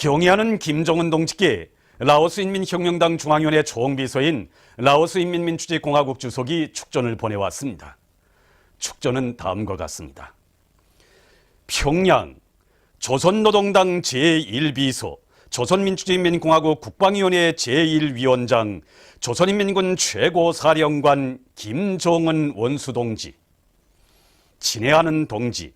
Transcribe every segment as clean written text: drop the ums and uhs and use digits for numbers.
경의하는 김정은 동지께 라오스인민혁명당 중앙위원회 총비서인 라오스인민민주주의공화국 주석이 축전을 보내왔습니다. 축전은 다음과 같습니다. 평양 조선노동당 제1비서, 조선민주주의인민공화국 국방위원회 제1위원장, 조선인민군 최고사령관 김정은 원수동지. 친애하는 동지,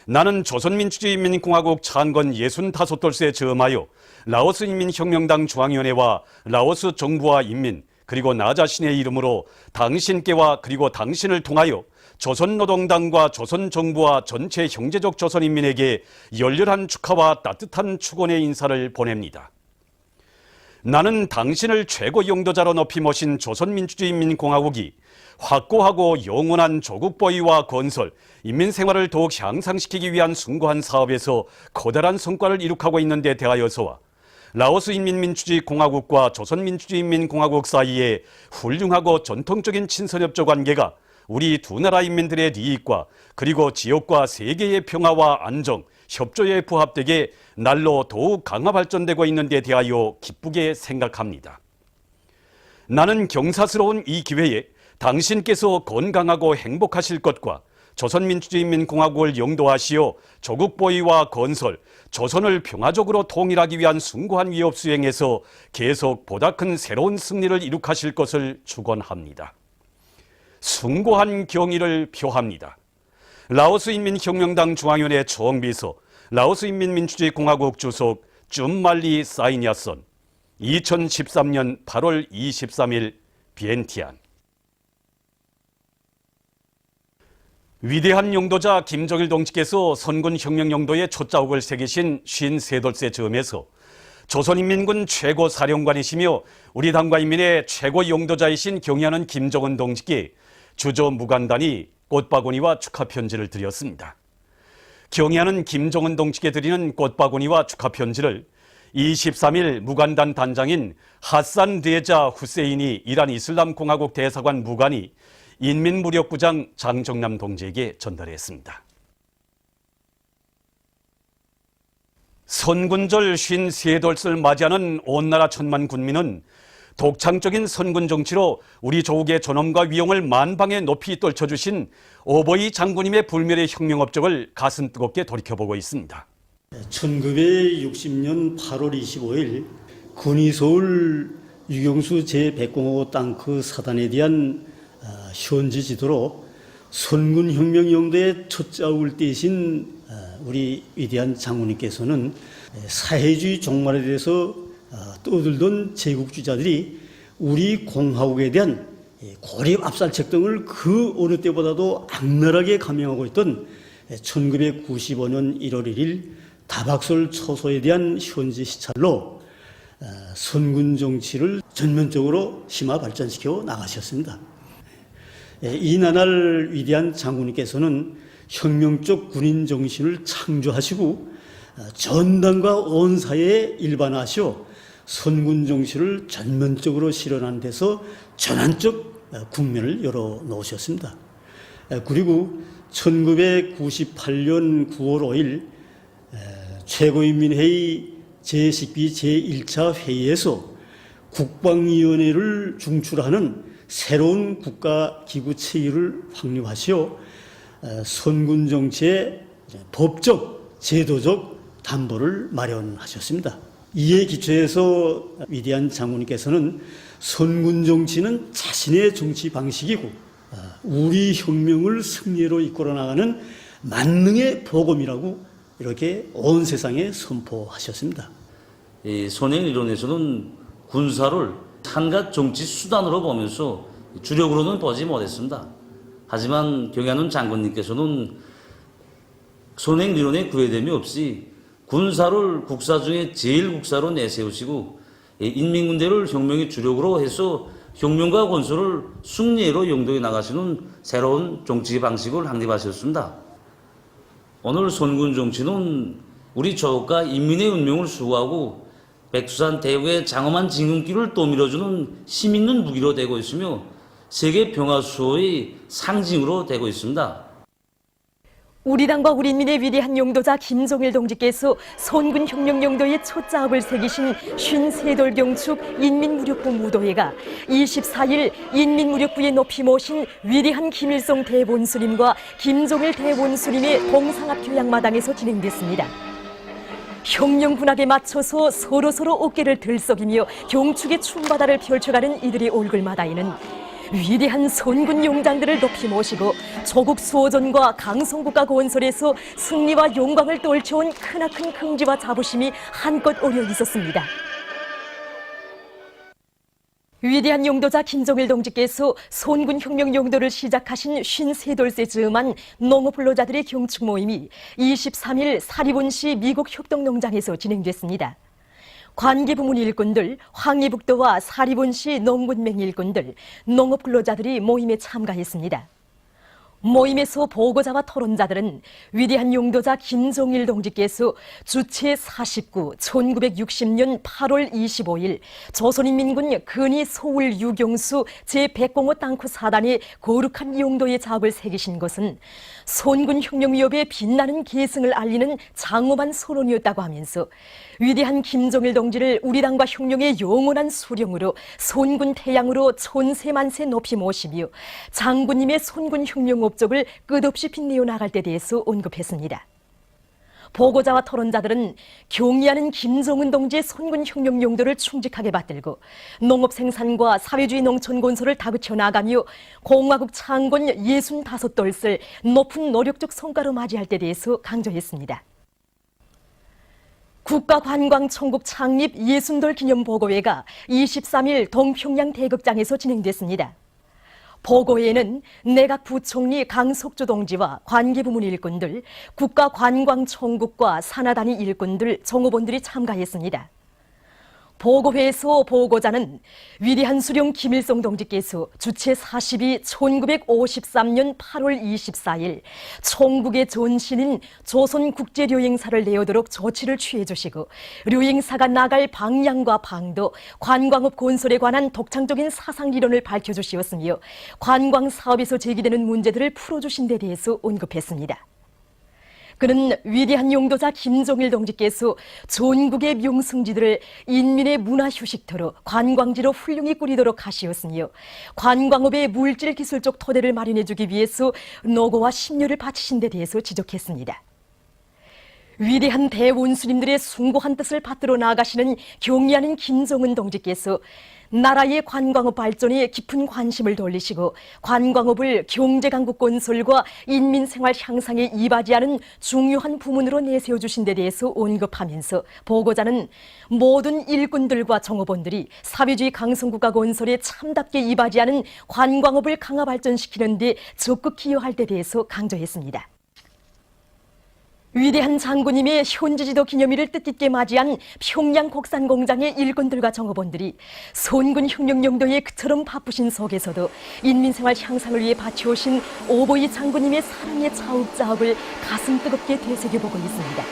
나는 조선민주주의인민공화국 창건 65돌새에 저음하여 라오스인민혁명당 중앙위원회와 라오스 정부와 인민 그리고 나 자신의 이름으로 당신께와 그리고 당신을 통하여 조선노동당과 조선정부와 전체 형제적 조선인민에게 열렬한 축하와 따뜻한 축원의 인사를 보냅니다. 나는 당신을 최고 용도자로 높이 모신 조선민주주의인민공화국이 확고하고 영원한 조국 보위와 건설, 인민생활을 더욱 향상시키기 위한 숭고한 사업에서 커다란 성과를 이룩하고 있는 데 대하여서와 라오스인민민주주의공화국과 조선민주주의인민공화국 사이의 훌륭하고 전통적인 친선협조 관계가 우리 두 나라 인민들의利益과 그리고 지역과 세계의 평화와 안정, 협조에 부합되게 날로 더욱 강화 발전되고 있는 데 대하여 기쁘게 생각합니다. 나는 경사스러운 이 기회에 당신께서 건강하고 행복하실 것과 조선민주주의인민공화국을 영도하시어 조국 보위와 건설, 조선을 평화적으로 통일하기 위한 숭고한 위협 수행에서 계속 보다 큰 새로운 승리를 이룩하실 것을 축원합니다. 숭고한 경의를 표합니다. 라오스인민혁명당 중앙위원회 총비서, 라오스인민민주주의공화국 주석 쭌말리 사이냐선, 2013년 8월 23일 비엔티안. 위대한 용도자 김정일 동지께서 선군혁명 용도에 초자국을 새기신 53돌새 즈음에서 조선인민군 최고사령관이시며 우리 당과 인민의 최고 용도자이신 경의하는 김정은 동지께 주저 무간단이 꽃바구니와 축하편지를 드렸습니다. 경의하는 김정은 동지께 드리는 꽃바구니와 축하편지를 23일 무간단 단장인 하산 레자 후세인이 이란 이슬람공화국 대사관 무관이 인민무력부장 장정남 동지에게 전달했습니다. 선군절 53돌을 맞이하는 온 나라 천만 군민은 독창적인 선군 정치로 우리 조국의 존엄과 위용을 만방에 높이 떨쳐주신 오보이 장군님의 불멸의 혁명 업적을 가슴 뜨겁게 돌이켜보고 있습니다. 1960년 8월 25일 군이 서울 유경수 제100공호 땅크 사단에 대한 현지 지도로 선군혁명 용도에 첫 자국을 떼신 우리 위대한 장군님께서는 사회주의 종말에 대해서 떠들던 제국주의자들이 우리 공화국에 대한 고립 압살책 등을 그 어느 때보다도 악랄하게 감행하고 있던 1995년 1월 1일 다박솔 초소에 대한 현지 시찰로 선군 정치를 전면적으로 심화 발전시켜 나가셨습니다. 이 나날 위대한 장군님께서는 혁명적 군인 정신을 창조하시고 전당과 온 사회에 일반화하시어 선군 정치를 전면적으로 실현하는 데서 전환적 국면을 열어놓으셨습니다. 그리고 1998년 9월 5일 최고인민회의 제12 제1차 회의에서 국방위원회를 중출하는 새로운 국가기구 체계를 확립하시어 선군 정치의 법적, 제도적 담보를 마련하셨습니다. 이에 기초해서 위대한 장군님께서는 선군 정치는 자신의 정치 방식이고 우리 혁명을 승리로 이끌어 나가는 만능의 복음이라고 이렇게 온 세상에 선포하셨습니다. 이 선행 이론에서는 군사를 한갓 정치 수단으로 보면서 주력으로는 보지 못했습니다. 하지만 경의하는 장군님께서는 선행 이론에 구애됨이 없이 군사를 국사 중에 제일 국사로 내세우시고 인민군대를 혁명의 주력으로 해서 혁명과 건설을 승리로 용도해 나가시는 새로운 정치 방식을 확립하셨습니다. 오늘 선군 정치는 우리 조국과 인민의 운명을 수호하고 백두산 대구의 장엄한 진군길을 떠밀어주는 힘있는 무기로 되고 있으며 세계 평화 수호의 상징으로 되고 있습니다. 우리 당과 우리 인민의 위대한 용도자 김종일 동지께서 손군혁명 용도의 초짜업을 새기신 53돌 경축 인민무력부 무도회가 24일 인민무력부에 높이 모신 위대한 김일성 대본수님과 김종일 대본수님의 동상합 교양마당에서 진행됐습니다. 혁명 군악에 맞춰서 서로서로 어깨를 들썩이며 경축의 춤바다를 펼쳐가는 이들의 얼굴마다에는 위대한 선군 용장들을 높이 모시고 조국 수호전과 강성국가 건설에서 승리와 영광을 떨쳐온 크나큰 긍지와 자부심이 한껏 어려 있었습니다. 위대한 용도자 김종일 동지께서 선군혁명 용도를 시작하신 53돌째 즈음한 농업근로자들의 경축 모임이 23일 사리본시 미국 협동농장에서 진행됐습니다. 관계부문 일꾼들, 황리북도와 사리본시 농군맹 일꾼들, 농업근로자들이 모임에 참가했습니다. 모임에서 보고자와 토론자들은 위대한 용도자 김종일 동지께서 주체 49, 1960년 8월 25일 조선인민군 근위 소울 유경수 제105 땅크 사단의 거룩한 용도의 자업을 새기신 것은 선군혁명위협의 빛나는 계승을 알리는 장엄한 선언이었다고 하면서 위대한 김종일 동지를 우리 당과 혁명의 영원한 수령으로 선군 태양으로 천세만세 높이 모시며 장군님의 선군혁명 업적을 끝없이 빛내어 나갈 때 대해서 언급했습니다. 보고자와 토론자들은 경의하는 김정은 동지의 선군혁명 용도를 충직하게 받들고 농업 생산과 사회주의 농촌 건설을 다그쳐 나가며 공화국 창건 65돌을 높은 노력적 성과로 맞이할 때 대해서 강조했습니다. 국가관광총국 창립 60돌 기념보고회가 23일 동평양 대극장에서 진행됐습니다. 보고회에는 내각 부총리 강석주 동지와 관계부문 일꾼들, 국가관광총국과 산하단위 일꾼들, 정호본들이 참가했습니다. 보고회에서 보고자는 위대한 수령 김일성 동지께서 주체 40이 1953년 8월 24일 총국의 전신인 조선국제료행사를 내오도록 조치를 취해주시고 료행사가 나갈 방향과 방도, 관광업 건설에 관한 독창적인 사상리론을 밝혀주시었으며 관광사업에서 제기되는 문제들을 풀어주신 데 대해서 언급했습니다. 그는 위대한 용도자 김종일 동지께서 전국의 명승지들을 인민의 문화휴식터로 관광지로 훌륭히 꾸리도록 하시었으며 관광업의 물질기술적 토대를 마련해주기 위해서 노고와 심려를 바치신 데 대해서 지적했습니다. 위대한 대원수님들의 숭고한 뜻을 받들어 나가시는 경의하는 김정은 동지께서 나라의 관광업 발전에 깊은 관심을 돌리시고 관광업을 경제강국 건설과 인민생활 향상에 이바지하는 중요한 부문으로 내세워주신 데 대해서 언급하면서 보고자는 모든 일꾼들과 정업원들이 사회주의 강성국가 건설에 참답게 이바지하는 관광업을 강화 발전시키는 데 적극 기여할 데 대해서 강조했습니다. 위대한 장군님의 현지지도 기념일을 뜻깊게 맞이한 평양 곡산공장의 일꾼들과 정업원들이 선군혁명 용도에 그처럼 바쁘신 속에서도 인민생활 향상을 위해 바쳐오신 오보이 장군님의 사랑의 자업자업을 가슴 뜨겁게 되새겨보고 있습니다.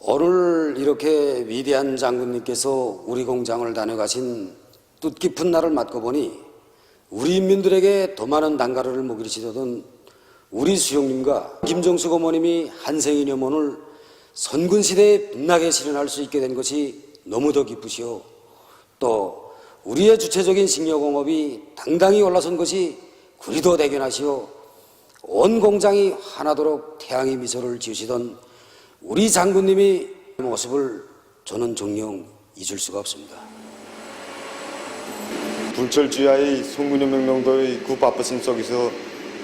오늘 이렇게 위대한 장군님께서 우리 공장을 다녀가신 뜻깊은 날을 맞고 보니 우리 인민들에게 더 많은 단가를 먹이시던 우리 수영님과 김정숙 어머님이 한생이념원을 선군시대에 빛나게 실현할 수 있게 된 것이 너무도 기쁘시오. 또 우리의 주체적인 식료공업이 당당히 올라선 것이 그리도 대견하시오. 온 공장이 하나도록 태양의 미소를 지으시던 우리 장군님의 모습을 저는 정녕 잊을 수가 없습니다. 불철주야의 송군혁명 용도의 그 바쁘신 속에서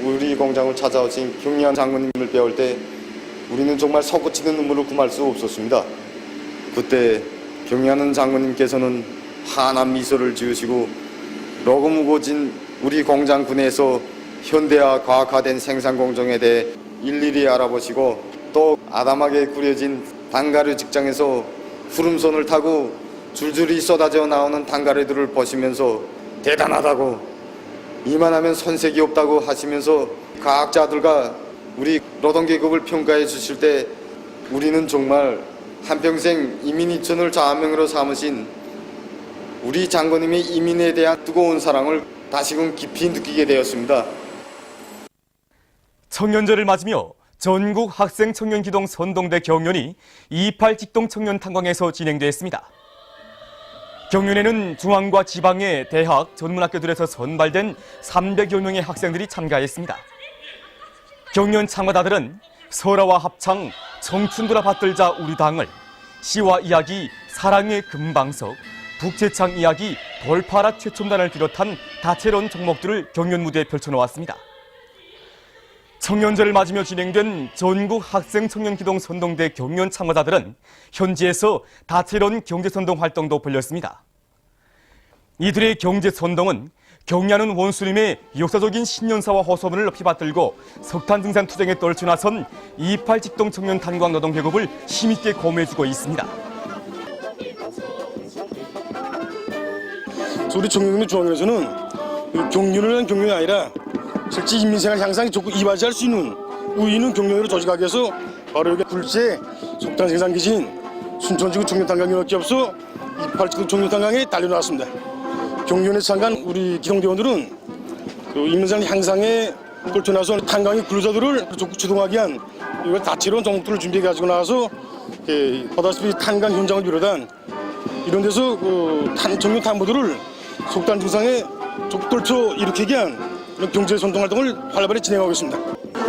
우리 공장을 찾아오신 경의한 장군님을 배울 때 우리는 정말 솟구치는 눈물을 금할 수 없었습니다. 그때 경의하는 장군님께서는 환한 미소를 지으시고 로고무고진 우리 공장 군에서 현대화 과학화된 생산 공정에 대해 일일이 알아보시고 또 아담하게 구려진 단가루 직장에서 푸른손을 타고 줄줄이 쏟아져 나오는 단가루들을 보시면서 대단하다고 이만하면 손색이 없다고 하시면서 과학자들과 우리 노동계급을 평가해 주실 때 우리는 정말 한평생 이민이천을 자아명으로 삼으신 우리 장군님의 이민에 대한 뜨거운 사랑을 다시금 깊이 느끼게 되었습니다. 청년절을 맞으며 전국 학생 청년 기동 선동대 경연이 28 직동 청년 탄광에서 진행됐습니다. 경연에는 중앙과 지방의 대학, 전문학교들에서 선발된 300여 명의 학생들이 참가했습니다. 경연 참가자들은 설화와 합창, 청춘들아 받들자 우리 당을, 시와 이야기, 사랑의 금방석, 북제창 이야기, 돌파라 최첨단을 비롯한 다채로운 종목들을 경연 무대에 펼쳐놓았습니다. 청년절을 맞으며 진행된 전국 학생 청년 기동 선동대 경연 참가자들은 현지에서 다채로운 경제선동 활동도 벌였습니다. 이들의 경제선동은 경야는 원수님의 역사적인 신년사와 호소문을 높이 받들고 석탄 증산 투쟁에 떨쳐나선 28 직동 청년 탄광 노동 계급을 힘있게 고무해주고 있습니다. 우리 청년의 중앙에서는 경륜을 한 경륜이 아니라 실제 인민생활 향상에 적극 이바지할 수 있는 우위는 경륜으로 조직하기 위해서 바로 여기 굴지의 석탄 생산 기지인 순천지구 청년탄광연합기업소 28 직동 청년탄광에 달려나왔습니다. 경륜에 참가한 우리 기동대원들은 인민생활 향상에 떨쳐나서 탄광의 근로자들을 적극 주동하기 위한 이걸 다채로운 종목들을 준비해 가지고 나와서 보다시피 탄광 현장을 비롯한 이런 데서 청년 탐보들을 석탄 증상에 적극 떨쳐 일으키기 위한 경제 선동 활동을 활발히 진행하고 있습니다.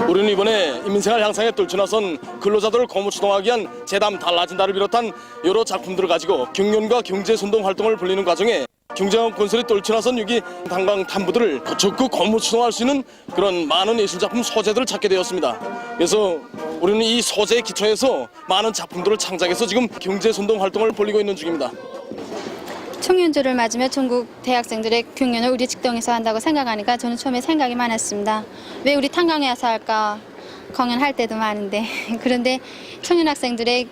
우리는 이번에 인민생활 향상에 떨쳐나선 근로자들을 고무 추동하기 위한 재담 달라진다를 비롯한 여러 작품들을 가지고 경륜과 경제 선동 활동을 벌이는 과정에 경제업 건설에 떨쳐나선 여기 탄광 탐부들을 적극 고무 추동할 수 있는 그런 많은 예술작품 소재들을 찾게 되었습니다. 그래서 우리는 이 소재에 기초해서 많은 작품들을 창작해서 지금 경제 선동 활동을 벌이고 있는 중입니다. 청년절을 맞으며 전국 대학생들의 경연을 우리 직동에서 한다고 생각하니까 저는 처음에 생각이 많았습니다. 왜 우리 탄광에 와서 할까? 공연할 때도 많은데. 그런데 청년 학생들의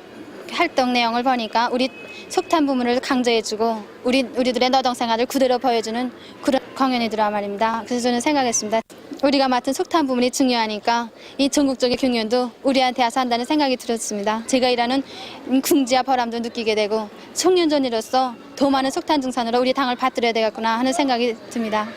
활동 내용을 보니까 우리 석탄 부문을 강조해주고 우리들의 노동생활을 그대로 보여주는 그런 공연이더라 말입니다. 그래서 저는 생각했습니다. 우리가 맡은 석탄 부문이 중요하니까 이 전국적인 경연도 우리한테 와서 한다는 생각이 들었습니다. 제가 일하는 궁지와 보람도 느끼게 되고 청년전이로서 더 많은 석탄 증산으로 우리 당을 받들어야 되겠구나 하는 생각이 듭니다.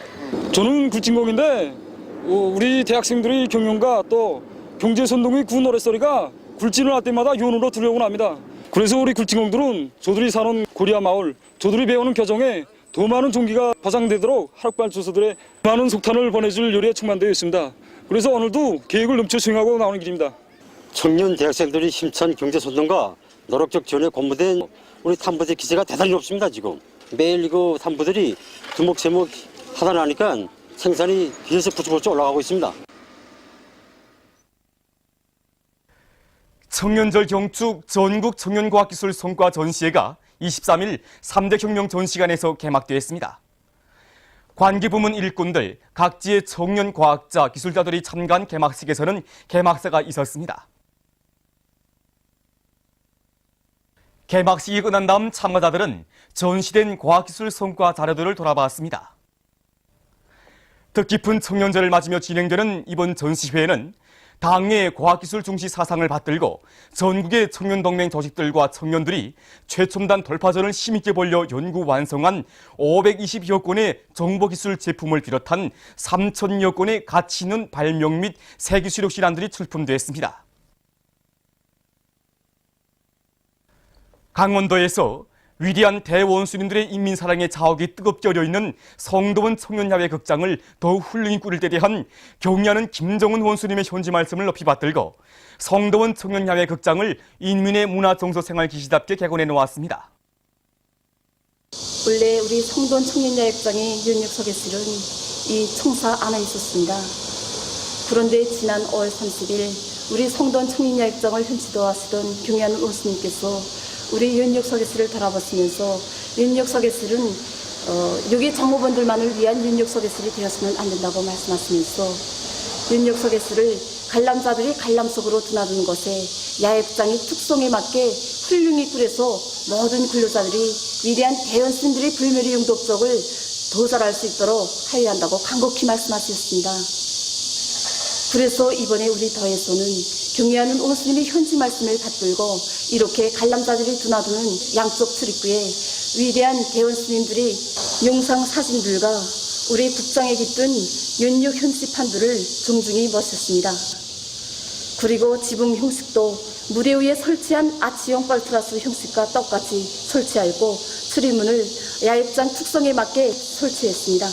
저는 굴진공인데 우리 대학생들의 경연과 또 경제선동의 구 노랫소리가 굴진을 할 때마다 윤으로 들려오곤 합니다. 그래서 우리 굴진공들은 저들이 사는 고리아 마을, 저들이 배우는 교정에 더 많은 종기가 보장되도록 하락발 주소들의 많은 석탄을 보내줄 요리에 충만되어 있습니다. 그래서 오늘도 계획을 넘쳐 수행하고 나오는 길입니다. 청년 대학생들이 힘찬 경제선동과 노력적 지원에 고무된 우리 탐부대 기세가 대단히 높습니다. 지금 매일 이거 탐부들이 두목세목 하다 나니까 생산이 비해서 부쩍부쩍 올라가고 있습니다. 청년절 경축 전국 청년과학기술 성과 전시회가 23일 3대 혁명 전시관에서 개막되었습니다. 관계부문 일꾼들, 각지의 청년 과학자, 기술자들이 참가한 개막식에서는 개막사가 있었습니다. 개막식이 끝난 다음 참가자들은 전시된 과학기술 성과 자료들을 돌아봤습니다. 뜻깊은 청년절을 맞으며 진행되는 이번 전시회에는 당의 과학기술 중시 사상을 받들고 전국의 청년동맹 조직들과 청년들이 최첨단 돌파전을 힘있게 벌려 연구 완성한 520여 건의 정보기술 제품을 비롯한 3,000여 건의 가치 있는 발명 및 세기수력 실안들이 출품됐습니다. 강원도에서 위대한 대원수님들의 인민사랑의 자욱이 뜨겁게 어려있는 성도원 청년야외 극장을 더욱 훌륭히 꾸릴 때 대한 경의하는 김정은 원수님의 현지 말씀을 높이 받들고 성도원 청년야외 극장을 인민의 문화정서생활 기시답게 개관해 놓았습니다. 원래 우리 성도원 청년야외 극장의 윤육석의 실은 이 청사 안에 있었습니다. 그런데 지난 5월 30일 우리 성도원 청년야외 극장을 현지도 하시던 경의하는 원수님께서 우리 윤육석의실을 돌아보시면서 윤육석의실은 여기 정무원들만을 위한 윤육석의실이 되었으면 안 된다고 말씀하시면서 윤육석의실을 관람자들이 관람 속으로 드나드는 것에 야외극장의 특성에 맞게 훌륭히 꾸려서 모든 근로자들이 위대한 대원수님들의 불멸의 영도적을 도달할 수 있도록 하여야 한다고 간곡히 말씀하셨습니다. 그래서 이번에 우리 더에서는 경의하는 원수님의 현지 말씀을 받들고 이렇게 관람자들이 드나드는 양쪽 출입구에 위대한 대원수님들의 영상 사진들과 우리 국장에 깃든 윤육 현지판들을 정중히 모셨습니다. 그리고 지붕 형식도 무대 위에 설치한 아치형 빨트라스 형식과 똑같이 설치하였고 출입문을 야외장 특성에 맞게 설치했습니다.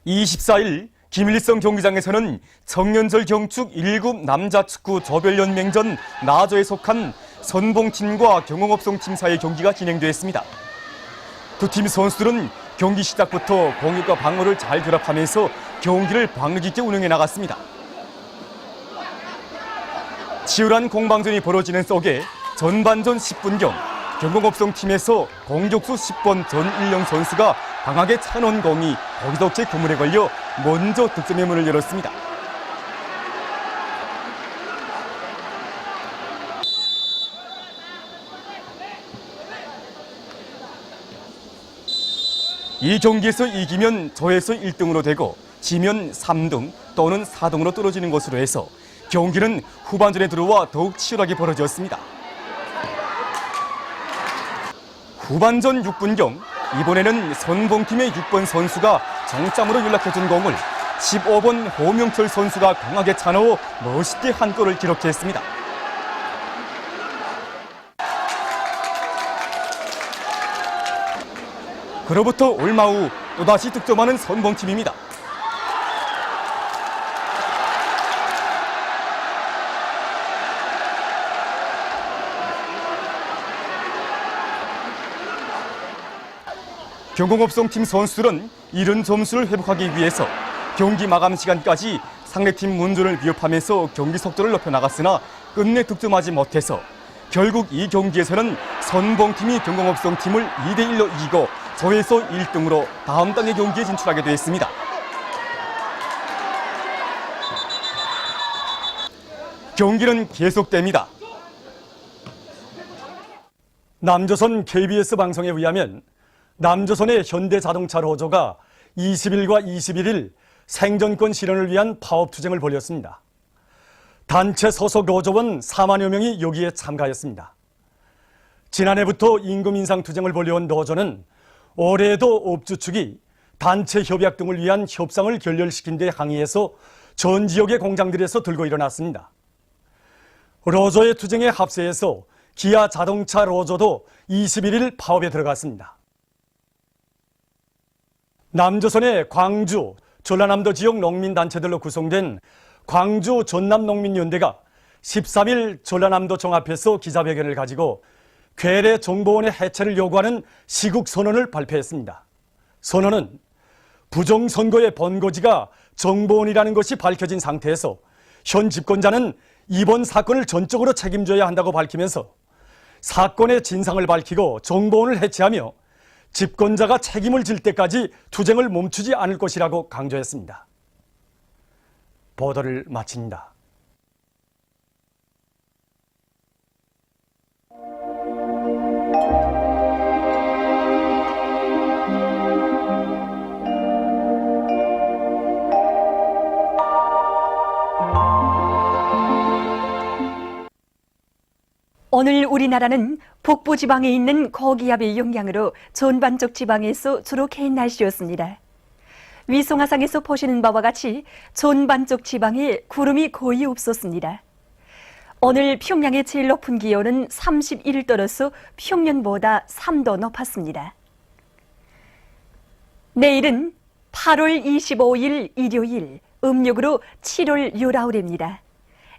24일 김일성 경기장에서는 청년절 경축 1급 남자축구 조별연맹전 나저에 속한 선봉팀과 경홍업송팀 사이의 경기가 진행되었습니다. 두 팀 선수들은 경기 시작부터 공격과 방어를 잘 결합하면서 경기를 박력 있게 운영해 나갔습니다. 치열한 공방전이 벌어지는 속에 전반전 10분경 경홍업송팀에서 공격수 10번 전일영 선수가 강하게 차놓은 공이 거기서 제 그물에 걸려 먼저 득점의 문을 열었습니다. 이 경기에서 이기면 조에서 1등으로 되고 지면 3등 또는 4등으로 떨어지는 것으로 해서 경기는 후반전에 들어와 더욱 치열하게 벌어졌습니다. 후반전 6분경 이번에는 선봉팀의 6번 선수가 정점으로 연락해준 공을 15번 호명철 선수가 강하게 차넣어 멋있게 한 골을 기록했습니다. 그로부터 얼마 후 또다시 득점하는 선봉팀입니다. 경홍업송팀 선수들은 이른 점수를 회복하기 위해서 경기 마감 시간까지 상대팀 문전을 위협하면서 경기 속도를 높여 나갔으나 끝내 득점하지 못해서 결국 이 경기에서는 선봉팀이 경홍업송팀을 2대1로 이기고 조에서 1등으로 다음 단계 경기에 진출하게 되었습니다. 경기는 계속됩니다. 남조선 KBS 방송에 의하면 남조선의 현대자동차 로조가 20일과 21일 생존권 실현을 위한 파업투쟁을 벌였습니다. 단체 소속 로조원 4만여 명이 여기에 참가했습니다. 지난해부터 임금 인상 투쟁을 벌여온 로조는 올해에도 업주 측이 단체 협약 등을 위한 협상을 결렬시킨 데 항의해서 전 지역의 공장들에서 들고 일어났습니다. 로조의 투쟁에 합세해서 기아 자동차 로조도 21일 파업에 들어갔습니다. 남조선의 광주, 전라남도 지역 농민단체들로 구성된 광주 전남농민연대가 13일 전라남도 청 앞에서 기자회견을 가지고 괴뢰 정보원의 해체를 요구하는 시국선언을 발표했습니다. 선언은 부정선거의 번거지가 정보원이라는 것이 밝혀진 상태에서 현 집권자는 이번 사건을 전적으로 책임져야 한다고 밝히면서 사건의 진상을 밝히고 정보원을 해체하며 집권자가 책임을 질 때까지 투쟁을 멈추지 않을 것이라고 강조했습니다. 보도를 마칩니다. 오늘 우리나라는 북부 지방에 있는 고기압의 영향으로 전반적 지방에서 주로 개인 날씨였습니다. 위성화상에서 보시는 바와 같이 전반적 지방에 구름이 거의 없었습니다. 오늘 평양의 제일 높은 기온은 31도로서 평년보다 3도 높았습니다. 내일은 8월 25일 일요일, 음력으로 7월 19일입니다.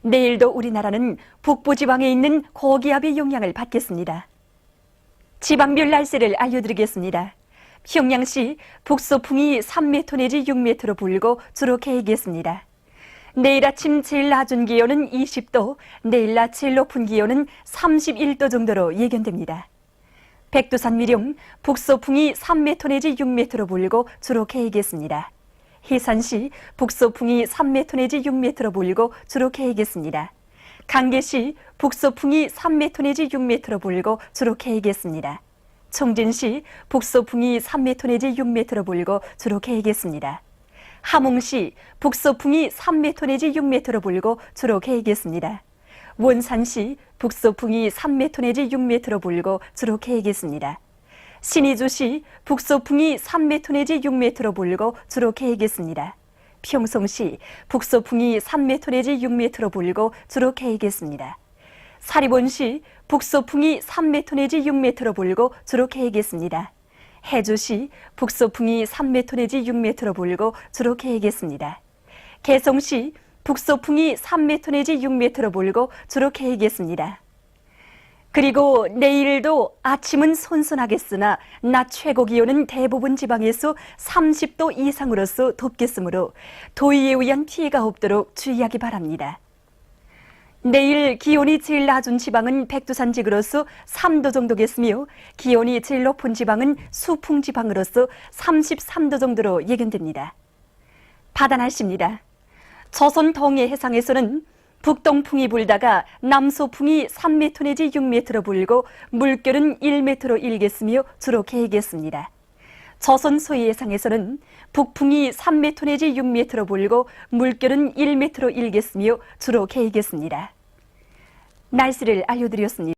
내일도 우리나라는 북부지방에 있는 고기압의 영향을 받겠습니다. 지방별 날씨를 알려드리겠습니다. 평양시 북서풍이 3m 내지 6m로 불고 주로 개겠습니다. 내일 아침 제일 낮은 기온은 20도, 내일 낮 제일 높은 기온은 31도 정도로 예견됩니다. 백두산 위령 북서풍이 3m 내지 6m로 불고 주로 개겠습니다. 해산시 북서풍이 3m 내지 6m로 불고 주로 개겠습니다. 강계시 북서풍이 3m 내지 6m로 불고 주로 개겠습니다. 청진시 북서풍이 3m 내지 6m로 불고 주로 개겠습니다. 함흥시 북서풍이 3m 내지 6m로 불고 주로 개겠습니다. 원산시 북서풍이 3m 내지 6m로 불고 주로 개겠습니다. 신의주시 북서풍이 3m 내지 6m로 불고 주로 개겠습니다. 평성시 북서풍이 3m 내지 6m로 불고 주로 개이겠습니다. 사리본시 북서풍이 3m 내지 6m로 불고 주로 개이겠습니다. 해주시 북서풍이 3m 내지 6m로 불고 주로 개이겠습니다. 개성시 북서풍이 3m 내지 6m로 불고 주로 개이겠습니다. 그리고 내일도 아침은 선선하겠으나 낮 최고 기온은 대부분 지방에서 30도 이상으로서 덥겠으므로 더위에 의한 피해가 없도록 주의하기 바랍니다. 내일 기온이 제일 낮은 지방은 백두산지구로서 3도 정도겠으며 기온이 제일 높은 지방은 수풍지방으로서 33도 정도로 예견됩니다. 바다 날씨입니다. 조선 동해 해상에서는 북동풍이 불다가 남서풍이 3m 내지 6m로 불고 물결은 1m로 일겠으며 주로 개이겠습니다. 조선 서해 해상에서는 북풍이 3m 내지 6m로 불고 물결은 1m로 일겠으며 주로 개이겠습니다. 날씨를 알려드렸습니다.